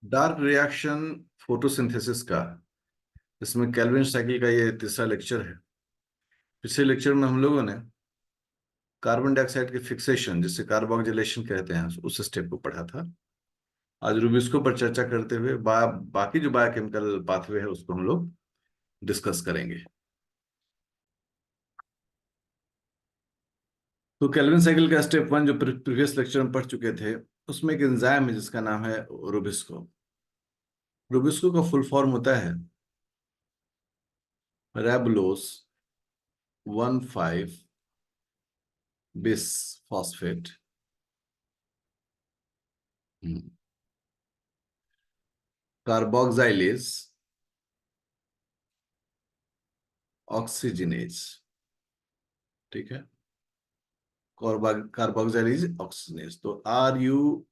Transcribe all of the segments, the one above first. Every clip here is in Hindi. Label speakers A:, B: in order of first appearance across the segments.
A: डार्क रिएक्शन फोटोसिंथेसिस का, इसमें केल्विन साइकिल का ये तीसरा लेक्चर है। पिछले लेक्चर में हम लोगों ने कार्बन डाइऑक्साइड के फिक्सेशन, जिसे कार्बोक्सिलेशन कहते हैं, उस स्टेप को पढ़ा था। आज रूबिस्को पर चर्चा करते हुए बाकी जो बायोकेमिकल पाथवे है उसको हम लोग डिस्कस करेंगे। तो केल्विन साइकिल का स्टेप वन जो प्रीवियस लेक्चर में पढ़ चुके थे, उसमें एक एंजाइम है जिसका नाम है रूबिस्को। रूबिस्को का फुल फॉर्म होता है रेबुलोज 1,5 बिस फॉस्फेट कार्बोक्सिलेज ऑक्सीजनेज। ठीक है, कार्बोक्सिलेज ऑक्सीजनेज। तो RUBIS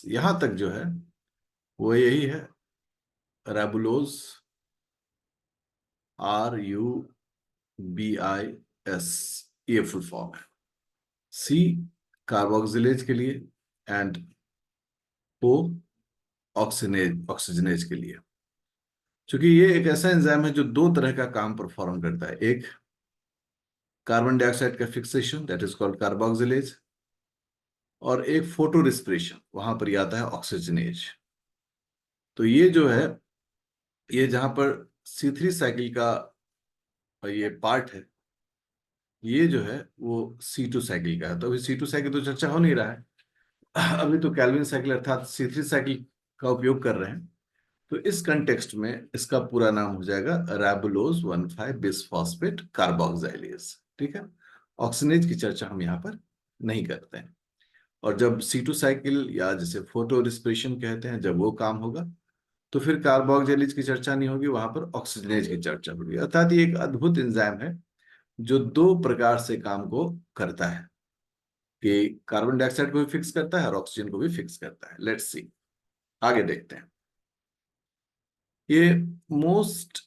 A: यहां तक जो है वो यही है, रेबुलोज RUBIS, ये फुल फॉर्म है। C कार्बोक्सिलेज के लिए एंड O ऑक्सीजनेज के लिए। क्योंकि ये एक ऐसा एंजाइम है जो दो तरह का काम परफॉर्म करता है। एक कार्बन डाइऑक्साइड का fixation, that is called carboxylase, और एक फोटो रिस्पिरेशन, वहां पर आता है ऑक्सीजनेज। तो ये जो है, ये जहां पर C3 साइकिल का ये पार्ट है, ये जो है वो C2 साइकिल का है। तो अभी C2 साइकिल तो चर्चा हो नहीं रहा है, अभी तो कैल्विन साइकिल अर्थात C3 साइकिल का उपयोग कर रहे हैं। तो इस कंटेक्स्ट में इसका पूरा नाम हो जाएगा रेबुलोज 1,5 बिसफॉस्फेट कार्बोक्सिलेज। ठीक है, ऑक्सीजनेज की चर्चा हम यहाँ पर नहीं करते हैं। और जब C2 साइकिल या जिसे फोटो रिस्पिरेशन कहते हैं, जब वो काम होगा तो फिर कार्बोक्सिलेज की चर्चा नहीं होगी, वहां पर ऑक्सीजनेज की चर्चा होगी। अर्थात ये एक अद्भुत एंजाइम है जो दो प्रकार से काम को करता है, कि कार्बन डाइऑक्साइड को भी फिक्स करता है और ऑक्सीजन को भी फिक्स करता है। लेट्स सी, आगे देखते हैं। ये मोस्ट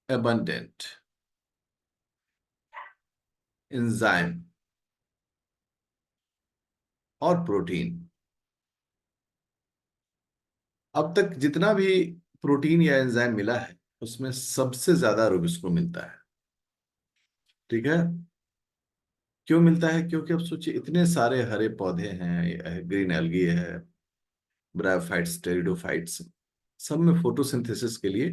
A: abundant एंजाइम और प्रोटीन, अब तक जितना भी प्रोटीन या एंजाइम मिला है उसमें सबसे ज्यादा रूबिस्को मिलता है। ठीक है, क्यों मिलता है? क्योंकि अब सोचिए, इतने सारे हरे पौधे हैं, ग्रीन एल्गी है, ब्रायोफाइट्स, टेरिडोफाइट्स, सब में फोटोसिंथेसिस के लिए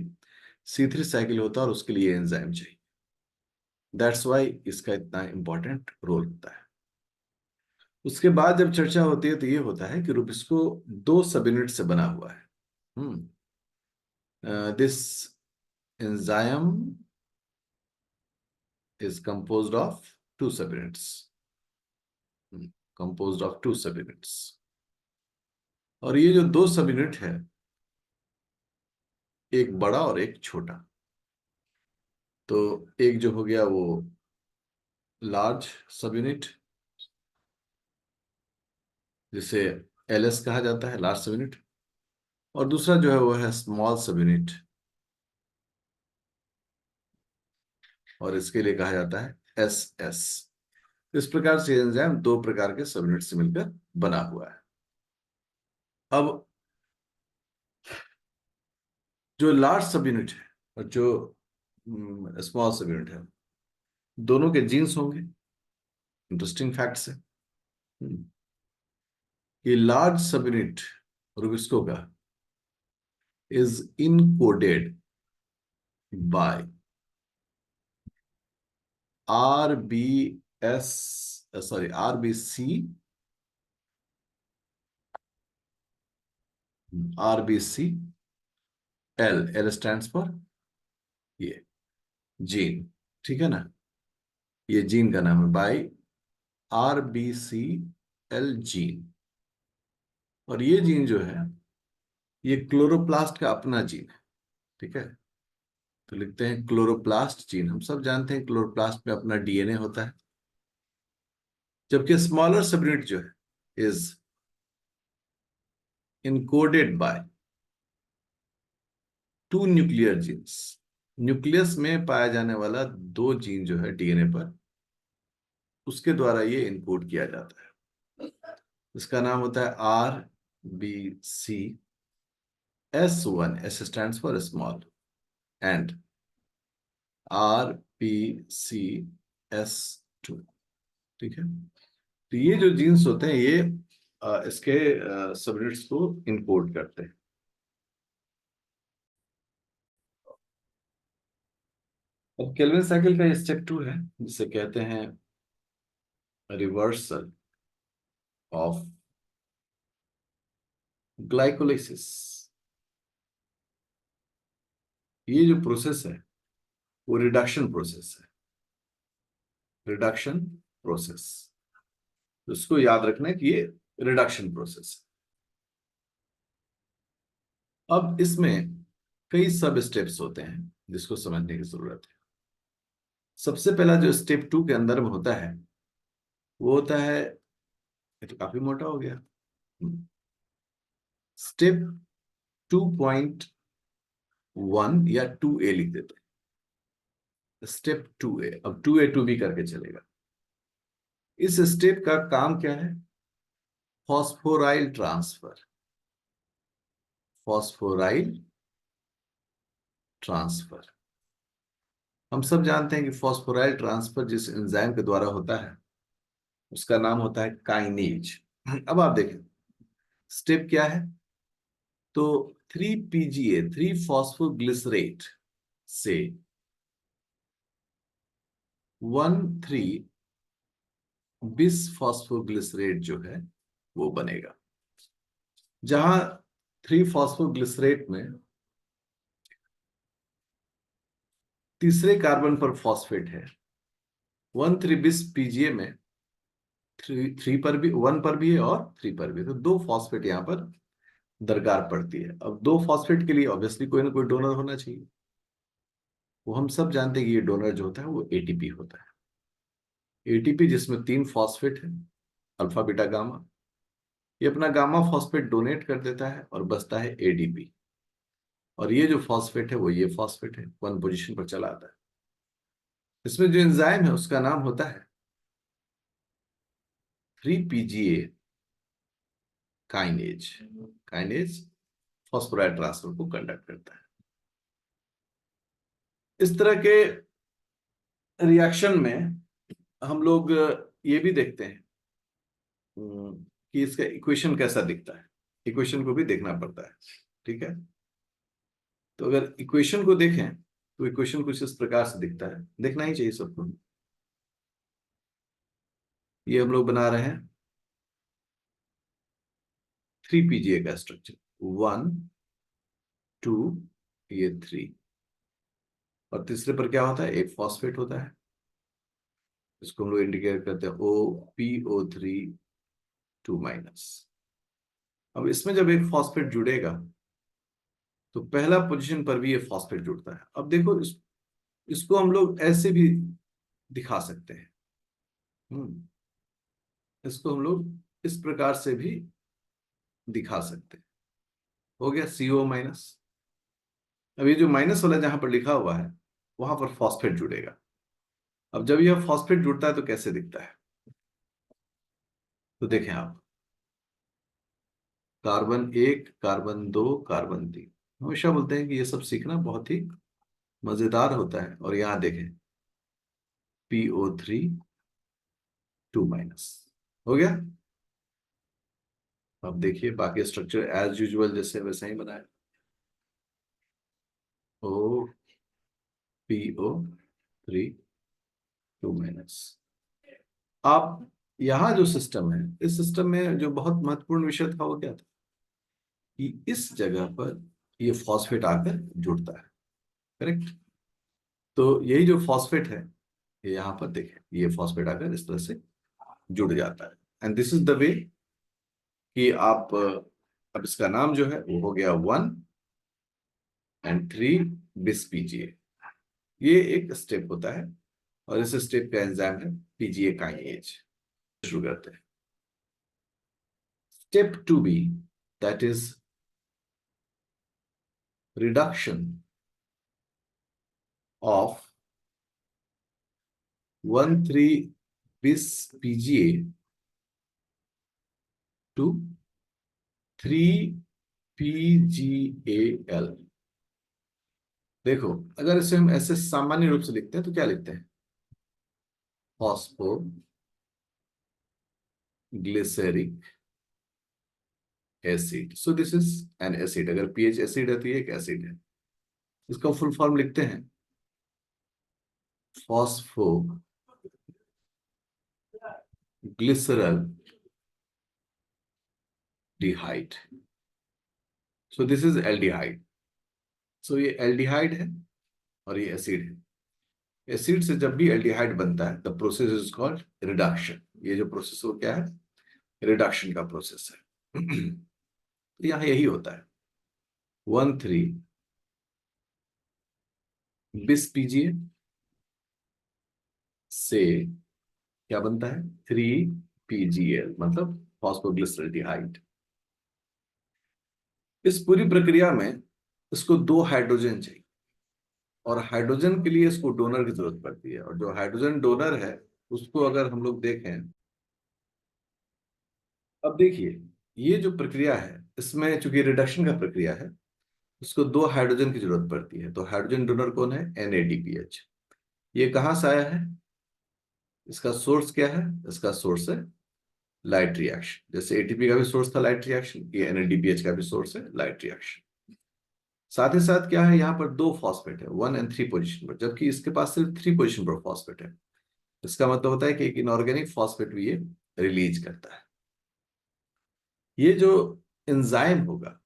A: C3 साइकिल होता है और उसके लिए एंजाइम चाहिए। दैट्स वाई इसका इतना इंपॉर्टेंट रोल होता है। उसके बाद जब चर्चा होती है तो ये होता है कि रूबिस्को दो सब यूनिट से बना हुआ है। This enzyme is composed of two subunits. Composed of two subunits. और ये जो दो सबयूनिट है, एक बड़ा और एक छोटा, तो एक जो हो गया वो लार्ज सबयूनिट, जिसे LS कहा जाता है, लार्ज सबयूनिट, और दूसरा जो है वो है स्मॉल सबयूनिट, और इसके लिए कहा जाता है SS। इस प्रकार से एंजाइम दो प्रकार के सबयूनिट से मिलकर बना हुआ है। अब जो लार्ज सब यूनिट है और जो स्मॉल सब यूनिट है, दोनों के जीन्स होंगे। इंटरेस्टिंग फैक्ट्स है। ये लार्ज सब यूनिट रूबिस्को का is encoded by RBS, sorry, RBCL stands for ये जीन। ठीक है ना, ये जीन का नाम है बाय RBCL जीन। और ये जीन जो है, ये क्लोरोप्लास्ट का अपना जीन है। ठीक है, तो लिखते हैं क्लोरोप्लास्ट जीन। हम सब जानते हैं क्लोरोप्लास्ट में अपना DNA होता है, जबकि स्मॉलर सबयूनिट जो है is encoded by two nuclear genes. Nucleus में पाया जाने वाला दो जीन जो है DNA पर, उसके द्वारा ये इनकोड किया जाता है। इसका नाम होता है RBCS1, S stands for small, and RBCS2। ठीक है, तो ये जो जीन्स होते हैं ये इसके सबयूनिट्स को इनकोड करते हैं। अब केल्विन साइकिल का ये स्टेप 2 है, जिसे कहते हैं रिवर्सल ऑफ ग्लाइकोलाइसिस। ये जो प्रोसेस है वो रिडक्शन प्रोसेस है, रिडक्शन प्रोसेस। उसको याद रखना है कि ये रिडक्शन प्रोसेस है। अब इसमें कई सब स्टेप्स होते हैं जिसको समझने की जरूरत है। सबसे पहला जो स्टेप 2 के अंदर में होता है वो होता है, ये तो काफी मोटा हो गया, स्टेप 2.1 या 2A लिख देते हैं, स्टेप 2A। अब 2A 2B करके चलेगा। इस स्टेप का काम क्या है? Phosphoryl transfer, phosphoryl transfer. हम सब जानते हैं कि फॉस्फोराइल ट्रांसफर जिस एंजाइम के द्वारा होता है उसका नाम होता है काइनेज। अब आप देखें स्टेप क्या है, तो 3PGA 3 फॉस्फोग्लिसरेट से 1,3 बिस फॉस्फोग्लिसरेट जो है वो बनेगा, जहां 3 फॉस्फोग्लिसरेट में तीसरे कार्बन पर फॉस्फेट है, 1,3 बिस पीजीए में थ्री पर भी, 1 पर भी है और 3 पर भी, तो 2 फॉस्फेट यहां पर दरकार पड़ती है। अब 2 फॉस्फेट के लिए ऑब्वियसली कोई ना कोई डोनर होना चाहिए। वो हम सब जानते हैं कि ये डोनर जो होता है वो एटीपी होता है। एटीपी जिसमें 3 फॉस्फेट है, अल्फा बीटा गामा, ये अपना गामा फॉस्फेट डोनेट कर देता है और बचता है एडीपी। और ये जो फॉस्फेट है वो ये फॉस्फेट है, 1 पोजीशन पर चला आता है। इसमें जो एंजाइम है उसका नाम होता है 3PGA kinase. Kinase phosphoryl transfer को कंडक्ट करता है। इस तरह के रिएक्शन में हम लोग ये भी देखते हैं कि इसका इक्वेशन कैसा दिखता है। इक्वेशन को भी देखना पड़ता है। ठीक है, तो अगर इक्वेशन को देखें तो इक्वेशन कुछ इस प्रकार से दिखता है, देखना ही चाहिए सबको। ये हम लोग बना रहे हैं 3PGA का स्ट्रक्चर, 1 2, ये 3, और तीसरे पर क्या होता है, एक फॉस्फेट होता है, इसको हम लोग इंडिकेट करते हैं OPO3 2-। अब इसमें जब एक फॉस्फेट जुड़ेगा तो पहला पोजीशन पर भी ये फॉस्फेट जुड़ता है। अब देखो इसको हम लोग ऐसे भी दिखा सकते हैं। इसको हम लोग इस प्रकार से भी दिखा सकते हैं। हो गया CO-। अब ये जो माइनस वाला जहां पर लिखा हुआ है वहां पर फॉस्फेट जुड़ेगा। अब जब यह फॉस्फेट जुड़ता है तो कैसे दिखता है, तो देखें आप, कार्बन 1 कार्बन 2 कार्बन 3। हमेशा बोलते हैं कि ये सब सीखना बहुत ही मजेदार होता है। और यहां देखें PO3 2-। हो गया। अब देखिए बाकी स्ट्रक्चर एज यूजुअल जैसे वैसा ही बनाए, OPO3 2-। आप यहां जो सिस्टम है, इस सिस्टम में जो बहुत महत्वपूर्ण विषय था वो क्या था, कि इस जगह पर ये फॉस्फेट आकर जुड़ता है। करेक्ट, तो यही जो फॉस्फेट है ये यहां पर देखें, ये फॉस्फेट आकर इस तरह से जुड़ जाता है। And this is the way कि आप अब इसका नाम जो है वो हो गया 1 और 3 बिस पीजीए। ये एक स्टेप होता है और इस स्टेप का एंजाइम है पीजीए काइनेज। शुरू करते हैं step 2B, that is reduction of 1,3 बिस पीजीए टू 3PGAL। देखो, अगर इसे हम ऐसे सामान्य रूप से लिखते हैं तो क्या लिखते हैं? Phospho glyceric acid. So this is an acid. अगर पीएच एसिड है तो ये एक एसिड है। इसका फुल फॉर्म लिखते हैं phosphoglyceraldehyde. So this is aldehyde. So ये एल्डिहाइड है और ये एसिड है। एसिड से जब भी एल्डिहाइड बनता है the process is called reduction. ये जो प्रोसेस वो क्या है? रिडक्शन का प्रोसेस है। तो यहाँ यही होता है। 1,3 बिस पीजिए से क्या बनता है? 3PGL, मतलब फॉस्फोग्लिसरल्डिहाइड। इस पूरी प्रक्रिया में इसको 2 हाइड्रोजन चाहिए, और हाइड्रोजन के लिए इसको डोनर की जरूरत पड़ती है। और जो हाइड्रोजन डोनर है उसको अगर हम लोग देखें, अब देखिए, ये जो प्रक्रिया है इसमें चूंकि रिडक्शन का प्रक्रिया है, इसको 2 हाइड्रोजन की जरूरत पड़ती है। तो हाइड्रोजन डोनर कौन है? NADPH। ये कहाँ से आया है? इसका सोर्स क्या है? इसका सोर्स है लाइट रिएक्शन। जैसे ATP का भी सोर्स था लाइट रिएक्शन, ये NADPH का भी सोर्स है लाइट रिएक्शन। साथ ही साथ क्या है, यहाँ पर 2 फॉस्फेट है, 1 और 3 पोजीशन पर, जबकि इसके पास सिर्फ 3 पोजीशन पर फॉस्फेट है। इसका मतलब होता है कि एक इनऑर्गेनिक फॉस्फेट भी ये रिलीज करता है। ये जो एंजाइम होगा,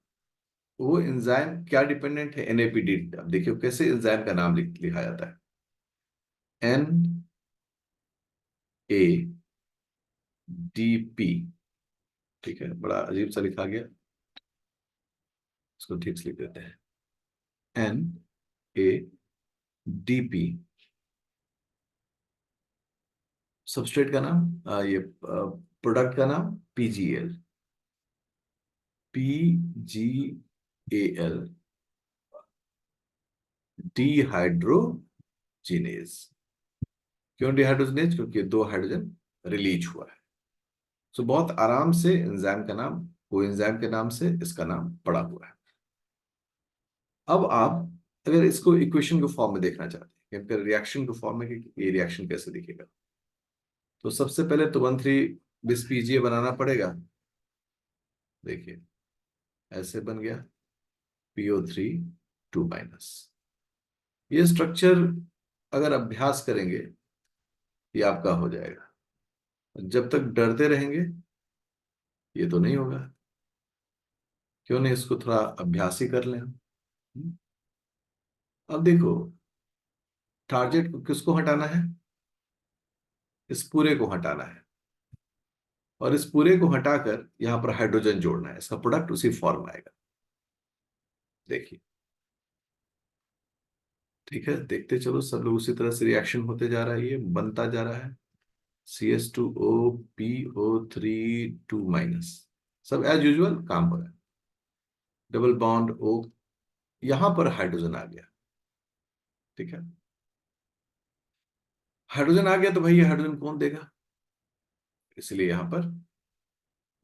A: वो एंजाइम क्या डिपेंडेंट है? NAPD। अब देखिए कैसे एंजाइम का नाम लिखा जाता है। NADP। ठीक है, बड़ा अजीब सा लिखा गया, इसको ठीक से लिख देते हैं। NADP। सबस्ट्रेट का नाम, ये प्रोडक्ट का नाम PGL। PGAL dehydrogenase. क्यों डिहाइड्रोजिनेज? क्योंकि 2 हाइड्रोजन रिलीज हुआ है। सो बहुत आराम से एंजाइम का नाम, वो एंजाइम के नाम से इसका नाम पड़ा हुआ है। अब आप अगर इसको इक्वेशन के फॉर्म में देखना चाहते हैं, फिर रिएक्शन के फॉर्म में कि ये रिएक्शन कैसे दिखेगा, तो सबसे पहले तो 1,3 बिस पीजीए बनाना पड़ेगा। देखिए ऐसे बन गया PO3 2-। ये स्ट्रक्चर अगर अभ्यास करेंगे ये आपका हो जाएगा। जब तक डरते रहेंगे ये तो नहीं होगा। क्यों नहीं, इसको थोड़ा अभ्यास ही कर लें हम। अब देखो, टारगेट को किसको हटाना है? इस पूरे को हटाना है, और इस पूरे को हटाकर यहां पर हाइड्रोजन जोड़ना है। इसका प्रोडक्ट उसी फॉर्म आएगा। देखिए, ठीक है, देखते चलो, सब लोग उसी तरह से रिएक्शन होते जा रहा है, ये बनता जा रहा है। CS2O PO3 2-। सब एज यूजुअल काम हो रहा है। डबल बॉन्ड O, यहां पर हाइड्रोजन आ गया। ठीक है, हाइड्रोजन आ गया तो भाई ये हाइड्रोजन कौन देगा? इसलिए यहां पर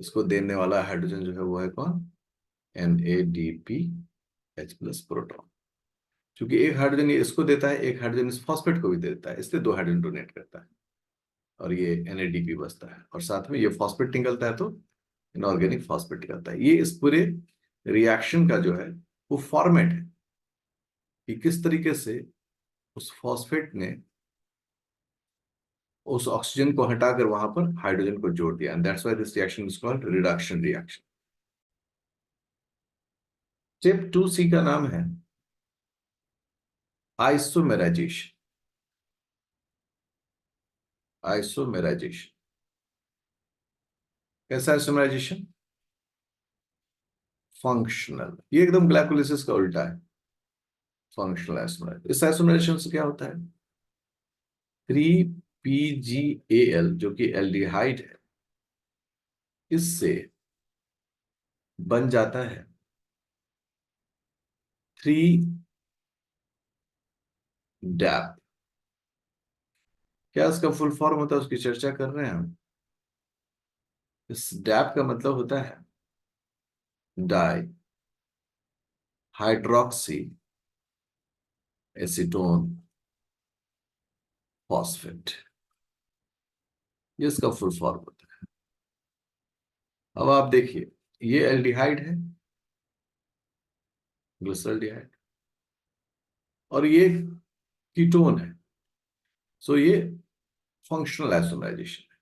A: इसको देने वाला हाइड्रोजन जो है वो है कौन? NADPH+ proton. क्योंकि एक हाइड्रोजन ये इसको देता है, एक हाइड्रोजन इस फॉस्फेट को भी दे देता है, इसलिए 2 हाइड्रोजन डोनेट करता है, और ये NADP बचता है, और साथ में ये फॉस्फेट निकलता है तो इनऑर्गेनिक फॉस्फेट निकलता है। ये इस पूरे रिएक्शन का जो है वो फॉर्मेट है कि किस तरीके से उस फॉस्फेट ने उस ऑक्सीजन को हटाकर वहां पर हाइड्रोजन को जोड़ दिया। And that's why this reaction is called reduction reaction. Step 2C का नाम है आइसोमेराइजेशन। आइसोमेराइजेशन कैसा आइसोमेराइजेशन? फंक्शनल। ये एकदम ग्लाइकोलिसिस का उल्टा है, फंक्शनल आइसोमेराइजेशन। इस आइसोमेराइजेशन से क्या होता है? 3PGAL जो कि एल्डिहाइड है, इससे बन जाता है 3 DAP। क्या इसका फुल फॉर्म होता है उसकी चर्चा कर रहे हैं हम। इस डैप का मतलब होता है डाई हाइड्रोक्सी एसीटोन फॉस्फेट, ये इसका फुल फॉर्म होता है। अब आप देखिए, ये एल्डिहाइड है, ग्लिसरॉल्डिहाइड, और ये कीटोन है। सो ये फंक्शनल आइसोमराइजेशन है।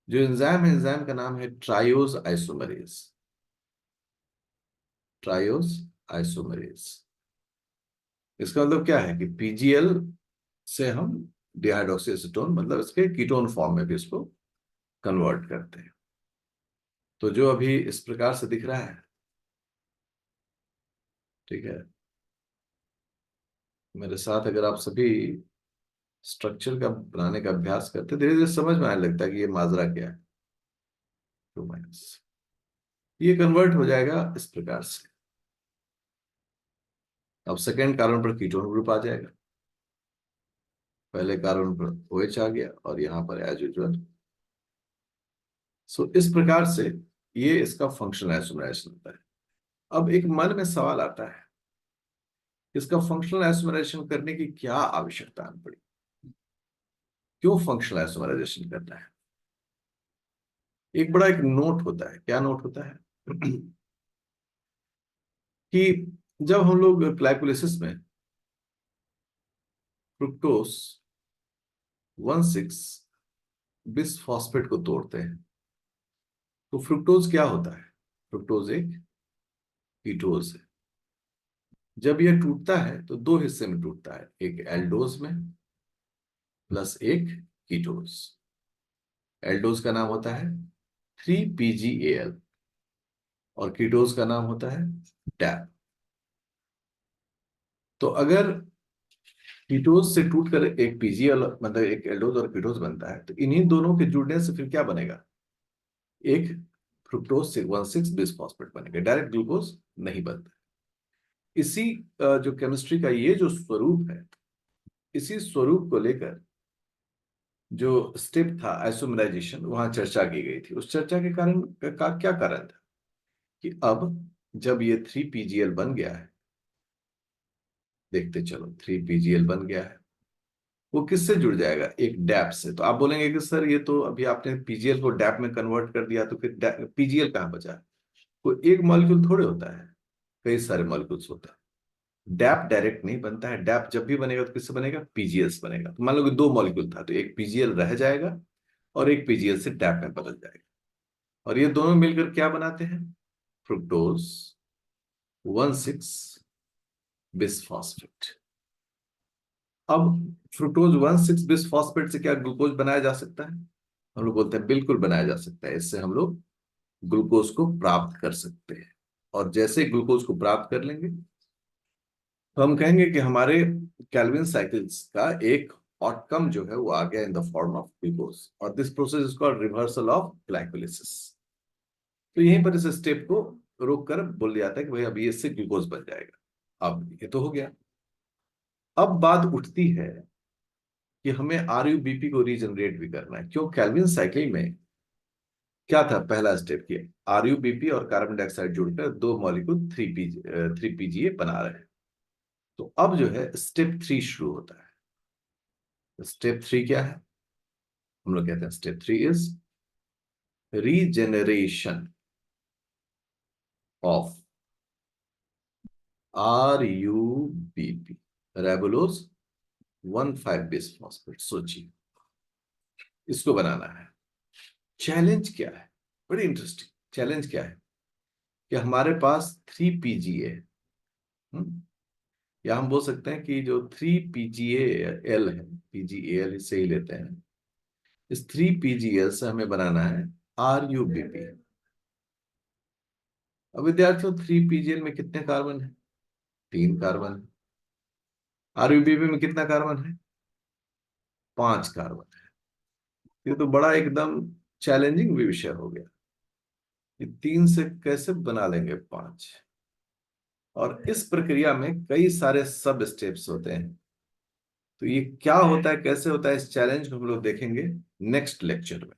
A: जो एंजाइम है, एंजाइम का नाम है ट्रायोज आइसोमरेज। ट्रायोज आइसोमरेज, इसका मतलब क्या है कि पीजीएल से हम डिहाइड्रोक्सी एसीटोन, मतलब इसके कीटोन फॉर्म में भी इसको कन्वर्ट करते हैं। तो जो अभी इस प्रकार से दिख रहा है, ठीक है, मेरे साथ अगर आप सभी स्ट्रक्चर का बनाने का अभ्यास करते, धीरे धीरे समझ में आने लगता है कि ये माजरा क्या है। 2 माइनस, ये कन्वर्ट हो जाएगा इस प्रकार से। अब सेकेंड कार्बन पर कीटोन ग्रुप आ जाएगा, पहले कार्बन पर OH आ गया, और यहां पर एज यूजुअल। सो इस प्रकार से ये इसका फंक्शनल आइसोमराइजेशन होता है। अब एक मन में सवाल आता है, इसका फंक्शनल आइसोमराइजेशन करने की क्या आवश्यकता पड़ी, क्यों फंक्शनल आइसोमराइजेशन करना है? एक बड़ा एक नोट होता है, क्या नोट होता है कि जब हम लोग ग्लाइकोलिसिस में फ्रुक्टोस 1,6 बिसफॉस्फेट को तोड़ते हैं, तो फ्रुक्टोज क्या होता है? फ्रुक्टोज एक कीटोज है। जब यह टूटता है तो दो हिस्से में टूटता है, एक एल्डोज में प्लस एक कीटोज। एल्डोज का नाम होता है 3PgAl, और कीटोज का नाम होता है डैप। तो अगर कीटोज से टूटकर एक पीजीएल, मतलब एक एल्डोज और कीटोज बनता है, तो इन्हीं दोनों के जुड़ने से फिर क्या बनेगा? एक फ्रुक्टोज 1,6 बिसफॉस्फेट बनेगा, डायरेक्ट ग्लूकोज नहीं बनता। इसी जो केमिस्ट्री का ये जो स्वरूप है, इसी स्वरूप को लेकर जो स्टेप था आइसोमराइजेशन, वहां चर्चा की गई थी। उस चर्चा के कारण का क्या कारण था कि अब जब ये 3PgL बन गया है, देखते चलो 3PgL बन गया है, वो किससे जुड़ जाएगा? एक डैप से। तो आप बोलेंगे कि सर ये तो अभी आपने पीजीएल को डैप में कन्वर्ट कर दिया, तो फिर पीजीएल कहां बचा? कोई एक मॉलिक्यूल थोड़े होता है, कई सारे मॉलिक्यूल्स होता है। डैप डायरेक्ट नहीं बनता है। डैप जब भी बनेगा तो किससे बनेगा? पीजीएल से बनेगा। तो मान लो कि दो मॉलिक्यूल था, तो एक पीजीएल रह जाएगा और एक पीजीएल से डैप में बदल जाएगा, और ये दोनों मिलकर क्या बनाते हैं? Fructose 1,6 bisphosphate. अब फ्रुक्टोज 1,6 बिसफॉस्फेट से क्या ग्लूकोज बनाया जा सकता है? हम लोग बोलते हैं बिल्कुल बनाया जा सकता है। इससे हम लोग ग्लूकोज को प्राप्त कर सकते हैं, और जैसे ग्लूकोज को प्राप्त कर लेंगे तो हम कहेंगे कि हमारे कैल्विन साइकिल्स का एक आउटकम जो है वो आ गया in the form of glucose, और this process is called reversal of glycolysis. तो यहीं पर इस स्टेप को रोक कर बोल दिया जाता है कि भाई अभी इससे ग्लूकोज बन जाएगा। अब ये तो हो गया। अब बात उठती है कि हमें RUBP को रीजनरेट भी करना है। क्यों? कैल्विन साइकिल में क्या था पहला स्टेप? किया RUBP और कार्बन डाइऑक्साइड जुड़कर दो मॉलिक्यूल 3PGA बना रहे हैं। तो अब जो है स्टेप 3 शुरू होता है। स्टेप 3 क्या है? हम लोग कहते हैं step 3 is regeneration of RUBP, रेबुलोज 1,5 bisphosphate. सोचिए, इसको बनाना है। चैलेंज क्या है? बड़ी इंटरेस्टिंग चैलेंज क्या है कि हमारे पास 3PGA, या हम बोल सकते हैं कि जो 3PGAL है, PGAL से ही लेते हैं, इस 3PGL से हमें बनाना है RUBP। अब विद्यार्थियों, 3PGL में कितने कार्बन है? 3 कार्बन है। RUBP में कितना कार्बन है? 5 कार्बन है। ये तो बड़ा एकदम चैलेंजिंग भी विषय हो गया कि 3 से कैसे बना लेंगे 5। और इस प्रक्रिया में कई सारे सब स्टेप्स होते हैं। तो ये क्या होता है, कैसे होता है, इस चैलेंज को हम लोग देखेंगे नेक्स्ट लेक्चर में।